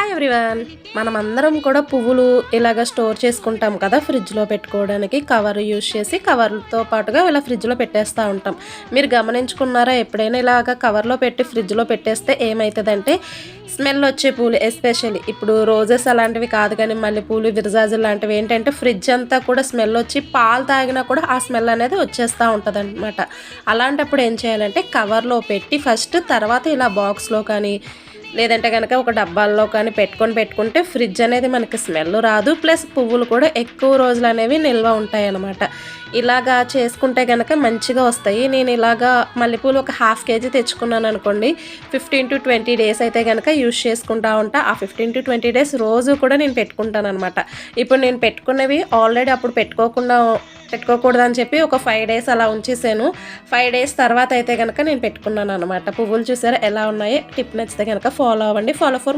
Hi everyone, మనమందరం కూడా పువ్వులు ఇలాగ స్టోర్ చేసుకుంటాం కదా ఫ్రిడ్జ్లో పెట్టుకోవడానికి. కవర్ యూజ్ చేసి కవర్తో పాటుగా ఇలా ఫ్రిడ్జ్లో పెట్టేస్తూ ఉంటాం. మీరు గమనించుకున్నారా ఎప్పుడైనా ఇలాగ కవర్లో పెట్టి ఫ్రిడ్జ్లో పెట్టేస్తే ఏమవుతుందంటే స్మెల్ వచ్చే పూలు, ఎస్పెషల్లీ ఇప్పుడు రోజెస్ అలాంటివి కాదు కానీ మల్లెపూలు, విరజాజులు లాంటివి ఏంటంటే ఫ్రిడ్జ్ అంతా కూడా స్మెల్ వచ్చి పాలు తాగినా కూడా ఆ స్మెల్ అనేది వచ్చేస్తూ ఉంటుంది అనమాట. అలాంటప్పుడు ఏం చేయాలంటే కవర్లో పెట్టి ఫస్ట్, తర్వాత ఇలా బాక్స్లో కానీ లేదంటే కనుక ఒక డబ్బాల్లో కానీ పెట్టుకుంటే ఫ్రిడ్జ్ అనేది మనకి స్మెల్ రాదు, ప్లస్ పువ్వులు కూడా ఎక్కువ రోజులు అనేవి నిల్వ ఉంటాయి అన్నమాట. ఇలాగా చేసుకుంటే కనుక మంచిగా వస్తాయి. నేను ఇలాగా మల్లెపూలు ఒక 1/2 kg తెచ్చుకున్నాను అనుకోండి, 15 to 20 days అయితే కనుక యూజ్ చేసుకుంటా ఉంటా. ఆ 15 to 20 days రోజు కూడా నేను పెట్టుకుంటాను అనమాట. ఇప్పుడు నేను పెట్టుకున్నవి ఆల్రెడీ అప్పుడు పెట్టుకోకూడదని చెప్పి ఒక 5 days అలా ఉంచేసాను. 5 days తర్వాత అయితే కనుక నేను పెట్టుకున్నాను అనమాట. పువ్వులు చూసారా ఎలా ఉన్నాయో? టిప్ నచ్చితే కనుక ఫాలో అవ్వండి. Follow for